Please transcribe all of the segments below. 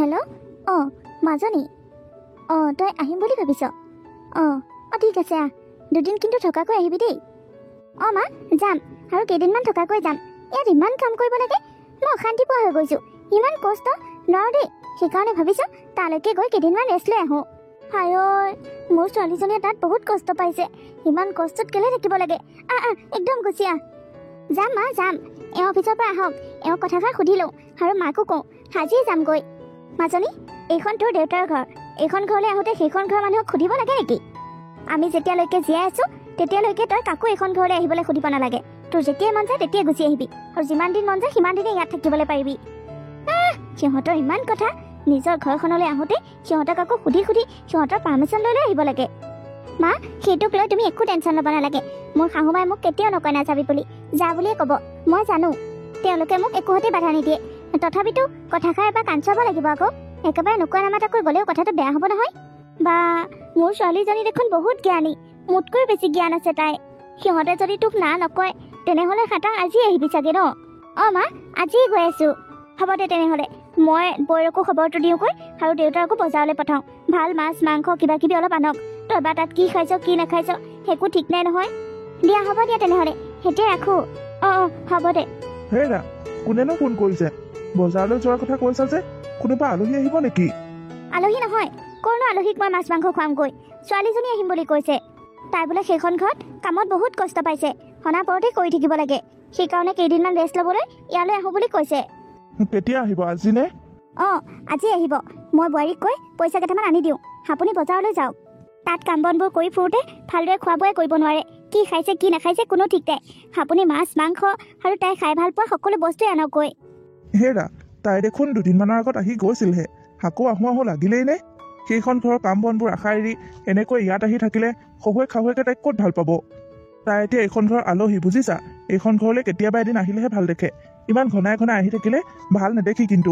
Hello'. অঁ মাজনী, অঁ তই আহিম বুলি ভাবিছ? অঁ অঁ ঠিক আছে দুদিন কিন্তু থকাকৈ আহিবি দেই। অঁ মা যাম, আৰু কেইদিনমান থকাকৈ যাম। ইয়াত ইমান কাম কৰিব লাগে, মই অশান্তি পোৱা হৈ গৈছোঁ। ইমান কষ্ট নোৱাৰো দেই, সেইকাৰণে ভাবিছোঁ তালৈকে গৈ কেইদিনমান ৰেষ্ট লৈ আহোঁ। হায় মোৰ ছোৱালীজনীয়ে তাত বহুত কষ্ট পাইছে, ইমান কষ্টত কেলে থাকিব লাগে। একদম গুচি আহ। যাম মা যাম, এওঁ অফিচৰ পৰা আহক, এওঁ কথাষাৰ সুধি লওঁ আৰু মাকো কওঁ, আজিয়ে যামগৈ। মাজনী, এইখন তোৰ দেউতাৰ ঘৰ। এইখন ঘৰলৈ আহোঁতে সেইখন ঘৰৰ মানুহক সুধিব লাগে নেকি? আমি যেতিয়ালৈকে জীয়াই আছোঁ তেতিয়ালৈকে তই কাকো এইখন ঘৰলৈ আহিবলৈ সুধিব নালাগে। তোৰ যেতিয়াই মন যায় তেতিয়াই গুচি আহিবি, আৰু যিমান দিন মন যায় সিমান দিনে ইয়াত থাকিবলৈ পাৰিবি। সিহঁতৰ ইমান কথা, নিজৰ ঘৰখনলৈ আহোঁতে সিহঁতক আকৌ সুধি সিহঁতৰ পাৰ্মিশ্যন লৈ আহিব লাগে। মা সেইটোক লৈ তুমি একো টেনশ্যন ল'ব নালাগে। মোৰ শাহুমাই মোক কেতিয়াও নকয় নাযাবি বুলি, যা বুলিয়ে ক'ব। মই জানো তেওঁলোকে মোক একোহতে বাধা নিদিয়ে, তথাপিতো কথাষাৰ এবাৰ কাণ চাব লাগিব আকৌ। একেবাৰে নোকোৱা নামাতাকৈ গ'লেও কথাটো বেয়া হ'ব নহয়। বা মোৰ ছোৱালীজনী দেখোন বহুত জ্ঞানী, মোতকৈ বেছি জ্ঞান আছে তাই। সিহঁতে যদি তোক না নকয় তেনেহ'লে খাটাং আজি আহিবি চাগে ন? অঁ মা আজিয়ে গৈ আছোঁ। হ'ব দে তেনেহ'লে, মই বৌৰকো খবৰটো দিওঁগৈ আৰু দেউতাকো বজাৰলৈ পঠাওঁ। ভাল মাছ মাংস কিবা কিবি অলপ আনক। তই বা তাত কি খাইছ কি নাখাইছ একো ঠিক নাই নহয়। দিয়া হ'ব দিয়া তেনেহ'লে, এতিয়া ৰাখোঁ। অঁ হ'ব দে। হেৰা, কোনেনো ফোন কৰিছে? বজাৰলৈ যোৱাৰ কথা কৈছা যে, কোনোবা আলহী আহিব নেকি? আলহী নহয়, ক'ৰনো আলহীক মই মাছ মাংস খুৱামগৈ। ছোৱালীজনী আহিম বুলি কৈছে। তাই বোলে সেইখন ঘৰত কামত বহুত কষ্ট পাইছে, সনাপৰতে কৰি থাকিব লাগে। সেইকাৰণে কেইদিনমান ৰেষ্ট ল'বলৈ ইয়ালৈ আহোঁ বুলি কৈছে। কেতিয়া আহিব, আজি নে? অঁ আজি আহিব। মই বোৱাৰীক কৈ পইচা কেইটামান আনি দিওঁ, আপুনি বজাৰলৈ যাওক। তাত কাম বনবোৰ কৰি ফুৰোঁতে ভালদৰে খোৱা বোৱাই কৰিব নোৱাৰে, কি খাইছে কি নাখাইছে কোনো ঠিক নাই। আপুনি মাছ মাংস আৰু তাই খাই ভাল পোৱা সকলো বস্তুৱে আনকগৈ। হেৰা, তাই দেখোন দুদিনমানৰ আগত আহি গৈছিলহে, আকৌ আহোঁ লাগিলেই নে? সেইখন ঘৰৰ কাম বনবোৰ আশা এৰি এনেকৈ ইয়াত আহি থাকিলে শাহুৱেকে তাইক ক'ত ভাল পাব? তাই এতিয়া এইখন ঘৰৰ আলহী, বুজিছা? এইখন ঘৰলৈ কেতিয়াবা এদিন আহিলেহে ভাল দেখে, ইমান ঘনাই ঘনাই আহি থাকিলে ভাল নেদেখি কিন্তু।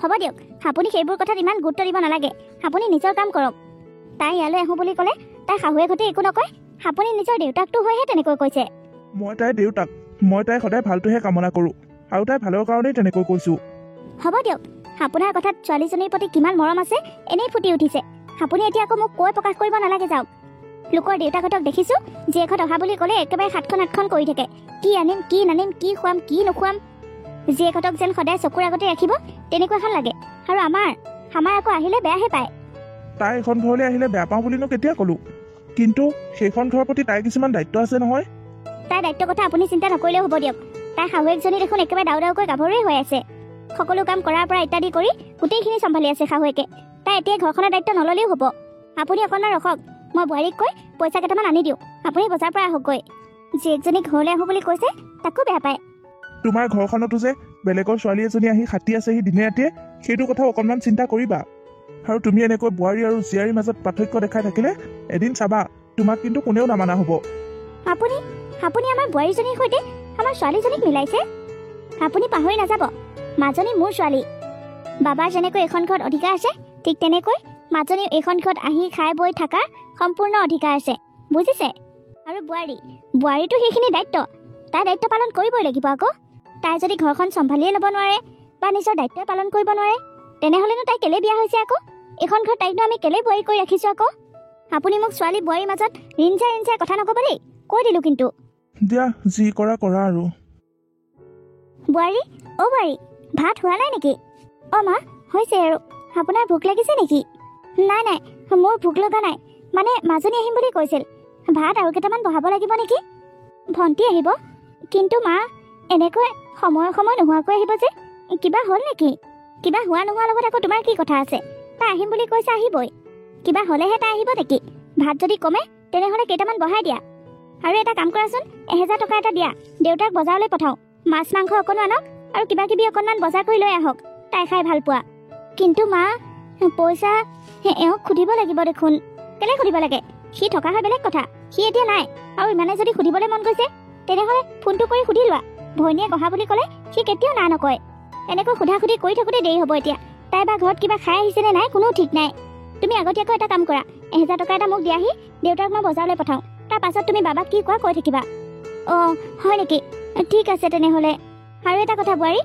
হ'ব দিয়ক, আপুনি সেইবোৰ কথাত ইমান গুৰুত্ব দিব নালাগে। আপুনি নিজৰ কাম কৰক। তাই ইয়ালৈ আহোঁ বুলি ক'লে তাই শাহুৱেকহঁতে একো নকয়, আপুনি নিজৰ দেউতাকটো হৈহে তেনেকৈ কৈছে। মই তাইৰ দেউতাক, মই তাই সদায় ভালটোহে কামনা কৰোঁ, আৰু তাই ভালৰ কাৰণেই তেনেকৈ কৈছোঁ। হ'ব দিয়ক, আপোনাৰ কথাত ছোৱালীজনীৰ প্ৰতি কিমান মৰম আছে এনেই ফুটি উঠিছে। আপুনি এতিয়া আকৌ মোক কৈ প্ৰকাশ কৰিব নালাগে, যাওক। লোকৰ দেউতাকহঁতক দেখিছোঁ জীয়েকহঁত অহা বুলি ক'লে একেবাৰে 7খন 8খন কৰি থাকে, কি আনিম কি নানিম, কি খুৱাম কি নোখুৱাম। জীয়েকহঁতক যেন সদায় চকুৰ আগতে ৰাখিব তেনেকুৱাখন লাগে। আৰু আমাৰ আকৌ আহিলে বেয়াহে পায়। তাই এখন ঘৰলৈ আহিলে বেয়া পাওঁ বুলিনো কেতিয়া ক'লোঁ? কিন্তু সেইখন ঘৰৰ প্ৰতি তাইৰ কিছুমান দায়িত্ব আছে নহয়। তাইৰ দায়িত্বৰ কথা আপুনি চিন্তা নকৰিলেও হ'ব দিয়ক। তাই শাহুৱেকজনী দেখোন একেবাৰে ডাউকৈ গাভৰুৱে হৈ আছে। সকলো কাম কৰাৰ পৰা ইত্যাদি কৰি গোটেইখিনি চম্ভালি আছে শাহুৱেকে। তাই এতিয়া ঘৰখনৰ দায়িত্ব নল'লেও হ'ব। আপুনি অকণমান ৰখক, মই বোৱাৰীক কৈ পইচা কেইটামান আনি দিওঁ, আপুনি বজাৰৰ পৰা আহকগৈ। জীয়েকজনী ঘৰলৈ আহোঁ বুলি কৈছে, তাকো বেয়া পায়। তোমাৰ ঘৰখনতো যে বেলেগৰ ছোৱালী এজনী আহি খাটি আছেহি দিনে ৰাতিয়ে, সেইটো কথাও অকণমান চিন্তা কৰিবা। আৰু তুমি এনেকৈ বোৱাৰী আৰু জীয়াৰীৰ মাজত পাৰ্থক্য দেখাই থাকিলে এদিন চাবা তোমাক কিন্তু কোনেও নামানা হ'ব। আপুনি আমাৰ বোৱাৰীজনীৰ সৈতে আমাৰ ছোৱালীজনীক মিলাইছে। আপুনি পাহৰি নাযাব, মাজনী মোৰ ছোৱালী। বাবাৰ যেনেকৈ এইখন ঘৰত অধিকাৰ আছে, ঠিক তেনেকৈ মাজনী এইখন ঘৰত আহি খাই বৈ থকাৰ সম্পূৰ্ণ অধিকাৰ আছে, বুজিছে? আৰু বোৱাৰীটো সেইখিনি দায়িত্ব, তাই দায়িত্ব পালন কৰিবই লাগিব আকৌ। তাই যদি ঘৰখন চম্ভালিয়ে ল'ব নোৱাৰে বা নিজৰ দায়িত্ব পালন কৰিব নোৱাৰে, তেনেহ'লেনো তাই কেলে বিয়া হৈছে আকৌ? এইখন ঘৰত তাইকনো আমি কেলে বোৱাৰী কৰি ৰাখিছোঁ আকৌ? আপুনি মোক ছোৱালী বোৱাৰীৰ মাজত ৰিঞ্জাই কথা নক'ব দেই, কৈ দিলোঁ কিন্তু। দিয়া, যি কৰা কৰা আৰু। বোৱাৰী, অ' বোৱাৰী, ভাত হোৱা নাই নেকি? অঁ মা হৈছে আৰু। আপোনাৰ ভোক লাগিছে নেকি? নাই মোৰ ভোক লগা নাই, মানে মাজনী আহিম বুলি কৈছিল। ভাত আৰু কেইটামান বহাব লাগিব নেকি? ভণ্টি আহিব, কিন্তু মা এনেকৈ সময় নোহোৱাকৈ আহিব যে, কিবা হ'ল নেকি? কিবা হোৱা নোহোৱাৰ লগত আকৌ তোমাৰ কি কথা আছে? তাই আহিম বুলি কৈছে, আহিবই। কিবা হ'লেহে তাই আহিব নেকি? ভাত যদি কমে তেনেহ'লে কেইটামান বহাই দিয়া। আৰু এটা কাম কৰাচোন, 1000 টকা এটা দিয়া, দেউতাক বজাৰলৈ পঠাওঁ। মাছ মাংস অকণো আনক আৰু কিবা কিবি অকণমান বজাৰ কৰি লৈ আহক, তাই খাই ভাল পোৱা। কিন্তু মা পইচা এওঁক সুধিব লাগিব দেখোন। কেলে সুধিব লাগে? সি থকা হয় বেলেগ কথা, সি এতিয়া নাই। আৰু ইমানে যদি সুধিবলৈ মন গৈছে তেনেহ'লে ফোনটো কৰি সুধি লোৱা। ভনীয়েক অহা বুলি ক'লে সি কেতিয়াও না নকয়। এনেকৈ সোধাসুধি কৰি থাকোঁতে দেৰি হ'ব। এতিয়া তাই বা ঘৰত কিবা খাই আহিছেনে নাই কোনো ঠিক নাই। তুমি আগতীয়াকৈ এটা কাম কৰা, 1000 টকা এটা মোক দিয়াহি, দেউতাক মই বজাৰলৈ পঠাওঁ। তাৰ পাছত তুমি বাবাক কি কোৱা কৈ থাকিবা। অঁ হয় নেকি? ঠিক আছে তেনেহ'লে। আৰু এটা কথা বোৱাৰী,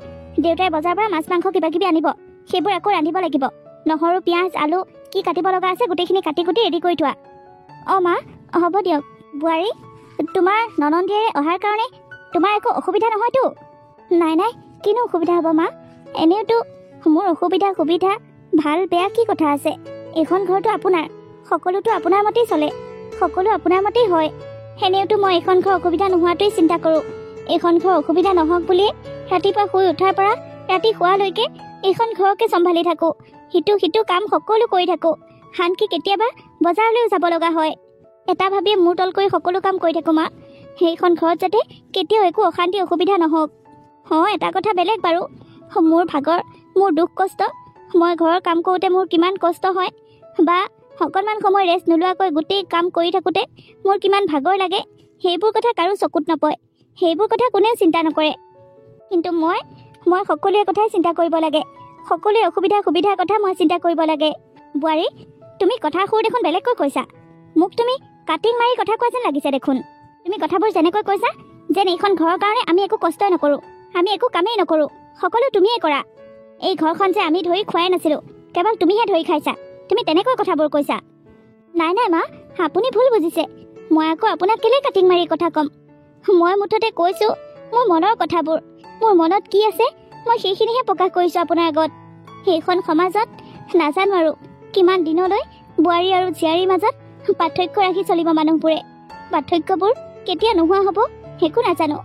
দেউতাই বজাৰৰ পৰা মাছ মাংস কিবা কিবি আনিব, সেইবোৰ আকৌ ৰান্ধিব লাগিব। নহৰু পিঁয়াজ আলু কি কাটিব লগা আছে গোটেইখিনি কাটি কুটি ৰেডি কৰি থোৱা। অঁ মা হ'ব দিয়ক। বোৱাৰী, তোমাৰ ননন্দীয়ে অহাৰ কাৰণে তোমাৰ একো অসুবিধা নহয়তো? নাই নাই, কিনো অসুবিধা হ'ব মা? এনেওতো মোৰ অসুবিধা সুবিধা ভাল বেয়া কি কথা আছে? এইখন ঘৰটো আপোনাৰ, সকলোতো আপোনাৰ মতেই চলে, সকলো আপোনাৰ মতেই হয়। সেনেওতো মই এইখন ঘৰ অসুবিধা নোহোৱাটোৱেই চিন্তা কৰোঁ। এইখন ঘৰ অসুবিধা নহওক বুলিয়ে ৰাতিপুৱা শুই উঠাৰ পৰা ৰাতি শোৱালৈকে এইখন ঘৰকে চম্ভালি থাকোঁ। সিটো কাম সকলো কৰি থাকোঁ। আনকি কেতিয়াবা বজাৰলৈও যাব লগা হয়। এটা ভাবিয়ে মূৰ তল কৰি সকলো কাম কৰি থাকোঁ মা। সেইখন ঘৰত যাতে কেতিয়াও একো অশান্তি অসুবিধা নহওক। অঁ, এটা কথা বেলেগ বাৰু, মোৰ ভাগৰ, মোৰ দুখ কষ্ট, মই ঘৰৰ কাম কৰোঁতে মোৰ কিমান কষ্ট হয়, বা অকণমান সময় ৰেষ্ট নোলোৱাকৈ গোটেই কাম কৰি থাকোঁতে মোৰ কিমান ভাগৰ লাগে, সেইবোৰ কথা কাৰো চকুত নপৰে। সেইবোৰ কথা কোনেও চিন্তা নকৰে। কিন্তু মই সকলোৰে কথাই চিন্তা কৰিব লাগে। সকলোৰে অসুবিধা সুবিধাৰ কথা মই চিন্তা কৰিব লাগে। বোৱাৰী, তুমি কথাৰ সুৰ দেখোন বেলেগকৈ কৈছা। মোক তুমি কাটিং মাৰি কথা কোৱা যেন লাগিছে দেখোন। তুমি কথাবোৰ যেনেকৈ কৈছা যেন এইখন ঘৰৰ কাৰণে আমি একো কষ্টই নকৰোঁ, আমি একো কামেই নকৰোঁ, সকলো তুমিয়ে কৰা। এই ঘৰখন যে আমি ধৰি খোৱাই নাছিলোঁ, কেৱল তুমিহে ধৰি খাইছা। তুমি তেনেকৈ কথাবোৰ কৈছা। নাই নাই মা, আপুনি ভুল বুজিছে। মই আকৌ আপোনাক কেলৈ কাটিং মাৰি কথা ক'ম? মই মুঠতে কৈছোঁ মোৰ মনৰ কথাবোৰ। মোৰ মনত কি আছে মই সেইখিনিহে প্ৰকাশ কৰিছোঁ আপোনাৰ আগত। সেইখন সমাজত নাজানো আৰু কিমান দিনলৈ বোৱাৰী আৰু জীয়াৰীৰ মাজত পাৰ্থক্য ৰাখি চলিব মানুহবোৰে। পাৰ্থক্যবোৰ কেতিয়া নোহোৱা হ'ব একো নাজানো।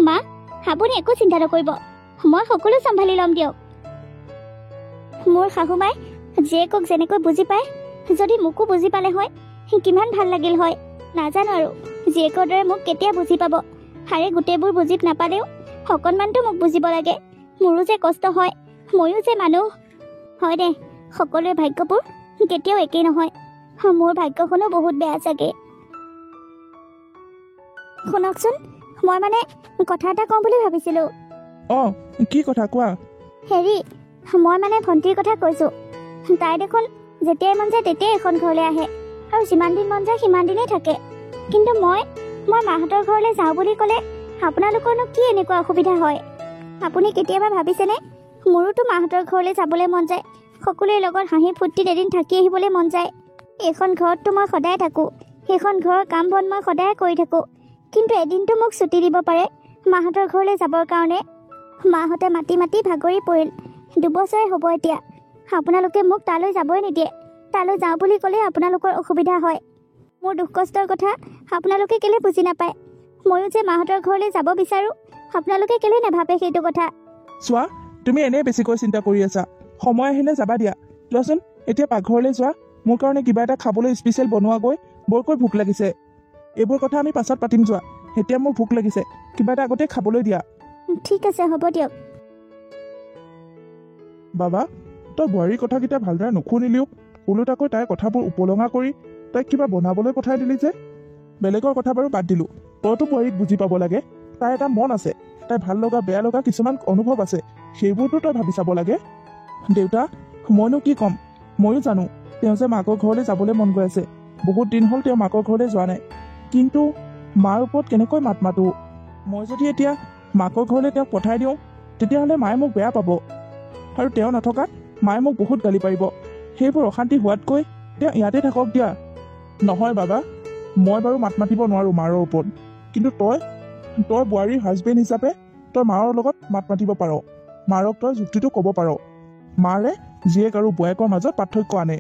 মা, আপুনি একো চিন্তা নকৰিব, মই সকলো চম্ভালি ল'ম দিয়ক। মোৰ শাহুমাই জীয়েকক যেনেকৈ বুজি পায়, যদি মোকো বুজি পালে হয় কিমান ভাল লাগিল হয়। নাজানো আৰু জীয়েকৰ দৰে মোক কেতিয়া বুজি পাব। হাৰে গোটেইবোৰ বুজি নাপালেও অকণমানতো মোক বুজিব লাগে। মোৰো যে কষ্ট হয়, ময়ো যে মানুহ হয় দে। সকলোৰে ভাগ্যবোৰ কেতিয়াও একেই নহয়। মোৰ ভাগ্যখনো বহুত বেয়া চাগে। শুনকচোন, মই মানে কথা এটা কওঁ বুলি ভাবিছিলোঁ। অঁ, কি কথা কোৱা? হেৰি, মই মানে ভণ্টিৰ কথা কৈছোঁ। তাই দেখোন যেতিয়াই মন যায় তেতিয়াই এখন ঘৰলৈ আহে আৰু যিমান দিন মন যায় সিমান দিনেই থাকে। কিন্তু মই মাহঁতৰ ঘৰলৈ যাওঁ বুলি ক'লে আপোনালোকৰনো কি এনেকুৱা অসুবিধা হয়? আপুনি কেতিয়াবা ভাবিছেনে? মোৰোতো মাহঁতৰ ঘৰলৈ যাবলৈ মন যায়, সকলোৰে লগত হাঁহি ফূৰ্তিত এদিন থাকি আহিবলৈ মন যায়। এইখন ঘৰততো মই সদায় থাকোঁ, সেইখন ঘৰৰ কাম বন মই সদায় কৰি থাকোঁ। কিন্তু এদিনতো মোক ছুটি দিব পাৰে মাহঁতৰ ঘৰলৈ যাবৰ কাৰণে। মাহঁতে মাতি মাতি ভাগৰি পৰিল। 2 বছৰে হ'ব এতিয়া। আপোনালোকে মোক তালৈ যাবই নিদিয়ে। তালৈ যাওঁ বুলি ক'লে আপোনালোকৰ অসুবিধা হয়। মোৰ দুখ কষ্টৰ কথা আপোনালোকে কেলৈ বুজি নাপায়? ময়ো যে মাহঁতৰ ঘৰলৈ যাব বিচাৰোঁ, আপোনালোকে কেলৈ নাভাবে সেইটো কথা? চোৱা, তুমি এনেই বেছিকৈ চিন্তা কৰি আছা। সময় আহিলে যাবা দিয়া। চোৱাচোন, এতিয়া পাকঘৰলৈ যোৱা, মোৰ কাৰণে কিবা এটা খাবলৈ স্পেচিয়েল বনোৱাগৈ, বৰকৈ ভোক লাগিছে। এইবোৰ কথা আমি পাছত পাতিম যোৱা। এতিয়া মোৰ ভোক লাগিছে, কিবা এটা আগতে খাবলৈ দিয়া। ঠিক আছে, হ'ব দিয়ক। বাবা, তই বোৱাৰীৰ কথাকেইটা ভালদৰে নুশুনিলিও, ওলোটাকৈ তাইৰ কথাবোৰ উপলঙা কৰি তাইক কিবা বনাবলৈ পঠাই দিলি যে। বেলেগৰ কথা বাৰু বাদ দিলোঁ, তইতো বোৱাৰীক বুজি পাব লাগে। তাইৰ এটা মন আছে, তাইৰ ভাল লগা বেয়া লগা কিছুমান অনুভৱ আছে, সেইবোৰতো তই ভাবি চাব লাগে। দেউতা, মইনো কি ক'ম? ময়ো জানো তেওঁ যে মাকৰ ঘৰলৈ যাবলৈ মন গৈ আছে। বহুত দিন হ'ল তেওঁ মাকৰ ঘৰলৈ যোৱা নাই। কিন্তু মাৰ ওপৰত কেনেকৈ মাত মাতো? মই যদি এতিয়া মাকৰ ঘৰলৈ তেওঁক পঠাই দিওঁ, তেতিয়াহ'লে মায়ে মোক বেয়া পাব, আৰু তেওঁ নথকাত মায়ে মোক বহুত গালি পাৰিব। সেইবোৰ অশান্তি হোৱাতকৈ তেওঁ ইয়াতে থাকক দিয়া। নহয় বাবা, মই বাৰু মাত মাতিব নোৱাৰোঁ মাৰৰ ওপৰত, কিন্তু তই বোৱাৰীৰ হাজবেণ্ড হিচাপে তই মাৰৰ লগত মাত মাতিব পাৰ। মাৰক তই যুক্তিটো ক'ব পাৰ। মাৰে জীয়েক আৰু বোৱায়েকৰ মাজত পাৰ্থক্য আনে।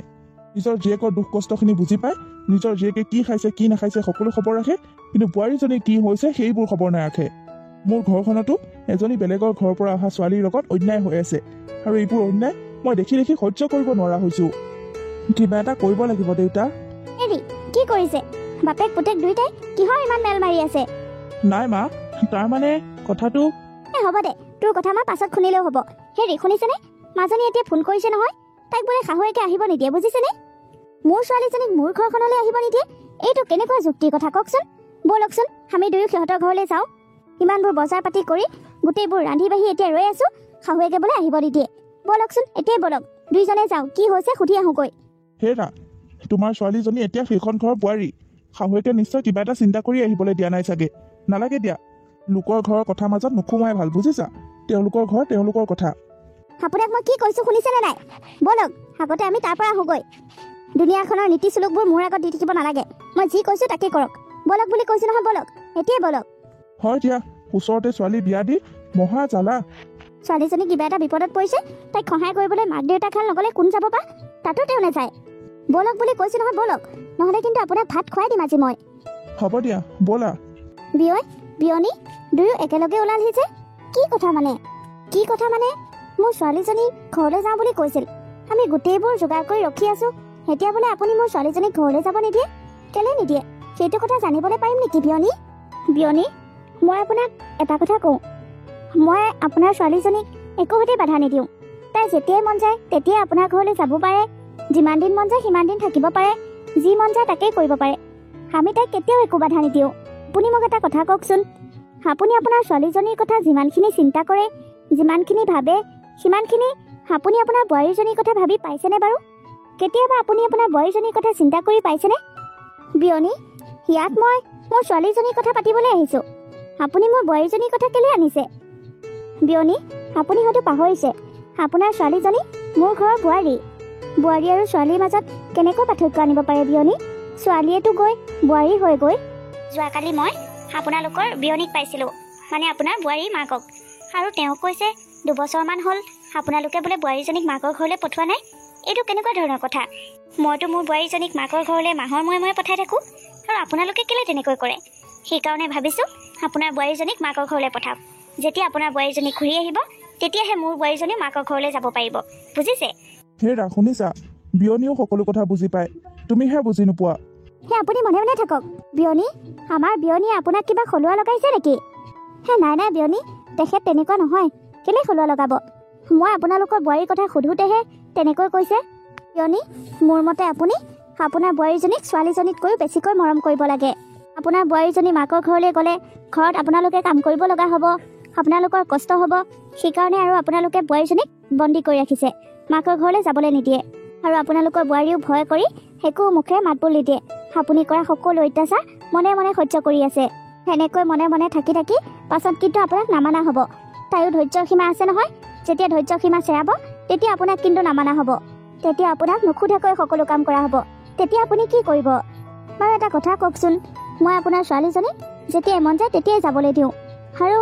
নিজৰ জীয়েকৰ দুখ কষ্টখিনি বুজি পায়, নিজৰ জীয়েকে কি খাইছে কি নাখাইছে সকলো খবৰ ৰাখে, কিন্তু বোৱাৰীজনীৰ কি হৈছে সেইবোৰ খবৰ নাৰাখে। মোৰ ঘৰখনতো এজনী বেলেগৰ ঘৰৰ পৰা অহা ছোৱালীৰ লগত অন্যায় হৈ আছে, আৰু এইবোৰ অন্যায় মই দেখি দেখি সহ্য কৰিব নোৱাৰা হৈছোঁ। কিবা এটা কৰিব লাগিব দেউতা। হেৰি, কি কৰিছে? বাপেক পুতেক দুইটাই কিহৰ ইমান মেল মাৰি আছে? নাই মা, তাৰমানে কথাটো হ'ব দে, তোৰ কথা মই পাছত শুনিলেও হ'ব। হেৰি, শুনিছেনে? মাজনী এতিয়া ফোন কৰিছে নহয়, তাইক বোলে শাহুৱেকে আহিব নিদিয়ে, বুজিছেনে? মোৰ ছোৱালীজনীক মোৰ ঘৰখনলৈ আহিব নিদিয়ে, এইটো কেনেকুৱা যুক্তিৰ কথা কওকচোন? ব'লকচোন, আমি দুয়ো সিহঁতৰ ঘৰলৈ যাওঁ। ইমানবোৰ বজাৰ পাতি কৰি গোটেইবোৰ ৰান্ধি বাঢ়ি এতিয়া ৰৈ আছোঁ, শাহুৱেকে বোলে আহিব নিদিয়ে। ব'লকচোন, এতিয়াই ব'লক, দুইজনে যাওঁ, কি হৈছে সুধি আহোঁগৈ। হেৰা, তোমাৰ ছোৱালীজনী এতিয়া সেইখন ঘৰৰ বোৱাৰী। শাহুৱেকে নিশ্চয় কিবা এটা চিন্তা কৰি আহিবলৈ দিয়া নাই চাগে। নালাগে দিয়া, লোকৰ ঘৰৰ কথা মাজত নোসোমোৱাই ভাল, বুজিছা? তেওঁলোকৰ ঘৰ তেওঁলোকৰ কথা। আপোনাক মই কি কৈছোঁ শুনিছেনে নাই? ব'লক আগতে আমি তাৰ পৰা আহোঁগৈ। দুনিয়াখনৰ নীতি চুলুকবোৰ মোৰ আগত দি থাকিব নালাগে। মই যি কৈছোঁ তাকে কৰক। ব'লক বুলি কৈছোঁ নহয়, ব'লক এতিয়াই ব'লক। হয় দিয়া, ওচৰতে ছোৱালী বিয়া দি মহা জ্বালা। ছোৱালীজনী কিবা এটা বিপদত পৰিছে, তাইক সহায় কৰিবলৈ মাক দেউতাক খাল নগ'লে কোন যাব পা? তাতো তেওঁ নাযায়। ব'লক বুলি কৈছোঁ নহয়, ব'লক, নহ'লে কিন্তু আপোনাক ভাত খুৱাই দিম আজি মই। হ'ব দিয়া, ব'লা। বিয়ৈ বিয়নী দুয়ো একেলগে ওলালহি যে? কি কথা মানে? কি কথা মানে? মোৰ ছোৱালীজনী ঘৰলৈ যাওঁ বুলি কৈছিল। আমি গোটেইবোৰ যোগাৰ কৰি ৰখি আছোঁ। এতিয়া বোলে আপুনি মোৰ ছোৱালীজনীক ঘৰলৈ যাব নিদিয়ে? কেলৈ নিদিয়ে সেইটো কথা জানিবলৈ পাৰিম নেকি বিয়নী? বিয়নী, মই আপোনাক এটা কথা কওঁ। মই আপোনাৰ ছোৱালীজনীক একোহতে বাধা নিদিওঁ। তাই যেতিয়াই মন যায় তেতিয়াই আপোনাৰ ঘৰলৈ যাব পাৰে, যিমান দিন মন যায় সিমান দিন থাকিব পাৰে, যি মন যায় তাকেই কৰিব পাৰে। আমি তাইক কেতিয়াও একো বাধা নিদিওঁ। আপুনি মোক এটা কথা কওকচোন, আপুনি আপোনাৰ ছোৱালীজনীৰ কথা যিমানখিনি চিন্তা কৰে, যিমানখিনি ভাবে, সিমানখিনি আপুনি আপোনাৰ বোৱাৰীজনীৰ কথা ভাবি পাইছেনে বাৰু? কেতিয়াবা আপুনি আপোনাৰ বোৱাৰীজনীৰ কথা চিন্তা কৰি পাইছেনে? বিয়নী, ইয়াত মই মোৰ ছোৱালীজনীৰ কথা পাতিবলৈ আহিছোঁ। আপুনি মোৰ বোৱাৰীজনীৰ কথা কেলৈ আনিছে? বিয়নী, আপুনি হয়তো পাহৰিছে, আপোনাৰ ছোৱালীজনী মোৰ ঘৰৰ বোৱাৰী। বোৱাৰী আৰু ছোৱালীৰ মাজত কেনেকৈ পাৰ্থক্য আনিব পাৰে বিয়নী? ছোৱালীয়েতো গৈ বোৱাৰী হৈ গৈ। যোৱাকালি মই আপোনালোকৰ বিয়নীক পাইছিলোঁ, মানে আপোনাৰ বোৱাৰীৰ মাকক, আৰু তেওঁ কৈছে 2 বছৰমান হ'ল আপোনালোকে বোলে বোৱাৰীজনীক মাকৰ ঘৰলৈ পঠোৱা নাই। এইটো কেনেকুৱা ধৰণৰ কথা? মইতো মোৰ বোৱাৰীজনীক মাকৰ ঘৰলৈ মাহৰ মূৰে মূৰে পঠাই থাকোঁ, আৰু আপোনালোকে কেলৈ তেনেকৈ কৰে? সেইকাৰণে ভাবিছোঁ আপোনাৰ বোৱাৰীজনীক মাকৰ ঘৰলৈ পঠাওক। যেতিয়া আপোনাৰ বোৱাৰীজনী ঘূৰি আহিব তেতিয়াহে মোৰ বোৱাৰীজনী মাকৰ ঘৰলৈ যাব পাৰিব, বুজিছে? হেৰা, শুনিছা? বিয়নীও সকলো কথা বুজি পায়, তুমিহে বুজি নোপোৱা। হে আপুনি মনে মনে থাকক। বিয়নী, আমাৰ বিয়নীয়ে আপোনাক কিবা খলুৱা লগাইছে নেকি? হে নাই নাই বিয়নী, তেখেত তেনেকুৱা নহয়। কেলৈ খলুৱা লগাব? মই আপোনালোকৰ বোৱাৰীৰ কথা সোধোতেহে তেনেকৈ কৈছে। বিয়নী, মোৰ মতে আপুনি আপোনাৰ বোৱাৰীজনীক ছোৱালীজনীতকৈও বেছিকৈ মৰম কৰিব লাগে। আপোনাৰ বোৱাৰীজনী মাকৰ ঘৰলৈ গ'লে ঘৰত আপোনালোকে কাম কৰিব লগা হ'ব, আপোনালোকৰ কষ্ট হ'ব। সেইকাৰণে আৰু আপোনালোকে বোৱাৰীজনীক বন্দী কৰি ৰাখিছে, মাকৰ ঘৰলৈ যাবলৈ নিদিয়ে। আৰু আপোনালোকৰ বোৱাৰীও ভয় কৰি একো মুখে মাতবোৰ নিদিয়ে। আপুনি কৰা সকলো অত্যাচাৰ মনে মনে সহ্য কৰি আছে। সেনেকৈ মনে মনে থাকি থাকি পাছত কিন্তু আপোনাক নামানা হ'ব। তাইও ধৈৰ্যৰ সীমা আছে নহয়। যেতিয়া ধৈৰ্যৰ সীমা চেৰাব তেতিয়া আপোনাক কিন্তু নামানা হ'ব। তেতিয়া আপোনাক নুসুধাকৈ সকলো কাম কৰা হ'ব। তেতিয়া আপুনি কি কৰিব? বাৰু এটা কথা কওকচোন, মই আপোনাৰ ছোৱালীজনীক যেতিয়াই মন যায় তেতিয়াই যাবলৈ দিওঁ, আৰু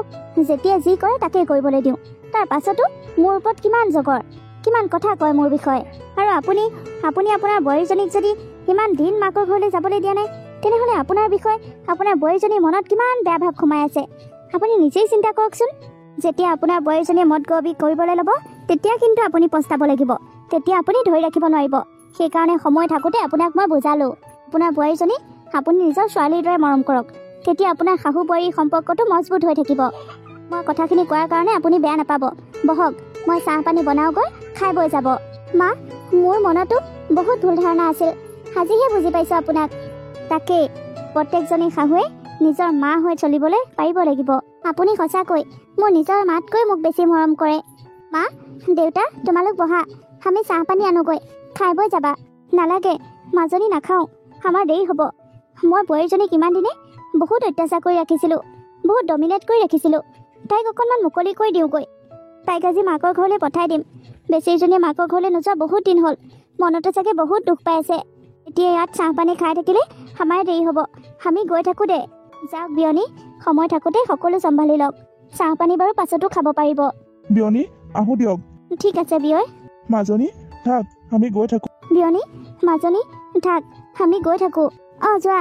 যেতিয়াই যি কৰে তাকেই কৰিবলৈ দিওঁ। তাৰ পাছতো মোৰ ওপৰত কিমান জগৰ, কিমান কথা কয় মোৰ বিষয়ে। আৰু আপুনি আপোনাৰ বোৱাৰীজনীক যদি ইমান দিন মাকৰ ঘৰলৈ যাবলৈ দিয়া নাই, তেনেহ'লে আপোনাৰ বিষয়ে আপোনাৰ বোৱাৰীজনীৰ মনত কিমান বেয়া ভাৱ সোমাই আছে আপুনি নিজেই চিন্তা কৰকচোন। যেতিয়া আপোনাৰ বোৱাৰীজনীয়ে মদ গৰবি কৰিবলৈ ল'ব তেতিয়া কিন্তু আপুনি পস্তাব লাগিব। তেতিয়া আপুনি ধৰি ৰাখিব নোৱাৰিব। সেইকাৰণে সময় থাকোঁতে আপোনাক মই বুজালোঁ, আপোনাৰ বোৱাৰীজনীক আপুনি নিজৰ ছোৱালীৰ দৰে মৰম কৰক। তেতিয়া আপোনাৰ শাহু বোৱাৰীৰ সম্পৰ্কটো মজবুত হৈ থাকিব। মই কথাখিনি কোৱাৰ কাৰণে আপুনি বেয়া নাপাব। বহক, মই চাহ পানী বনাওঁগৈ, খাই বৈ যাব। মা, মোৰ মনতো বহুত ভুল ধাৰণা আছিল, আজিহে বুজি পাইছোঁ আপোনাক। তাকেই, প্ৰত্যেকজনী শাহুৱে নিজৰ মা হৈ চলিবলৈ পাৰিব লাগিব। আপুনি সঁচাকৈ মোৰ নিজৰ মাতকৈ মোক বেছি মৰম কৰে। মা, দেউতা, তোমালোক বহা, আমি চাহ পানী আনোগৈ, খাই বৈ যাবা। নালাগে মাজনী, নাখাওঁ, আমাৰ দেৰি হ'ব। মই বোৱাৰীজনীক ইমান দিনে বহুত অত্যাচাৰ কৰি ৰাখিছিলোঁ, বহুত ডমিনেট কৰি ৰাখিছিলোঁ। তাইক অকণমান মুকলি কৰি দিওঁগৈ। তাইক আজি মাকৰ ঘৰলৈ পঠাই দিম। বেচেৰীজনীয়ে মাকৰ ঘৰলৈ নোযোৱা বহুত দিন হ'ল, মনতে চাগে বহুত দুখ পাই আছে। এতিয়া ইয়াত চাহ পানী খাই থাকিলে আমাৰ দেৰি হ'ব। আমি গৈ থাকোঁ দে। যাওক বিয়নী, সময় থাকোঁতে সকলো চম্ভালি লওক। চাহ পানী বাৰু পাছতো খাব পাৰিব। বিয়নী, আহোঁ দিয়ক। ঠিক আছে বিয়ৈ। মাজনী, থাক, আমি গৈ থাকোঁ। বিয়নী, মাজনী, থাক, আমি গৈ থাকোঁ। যোৱা।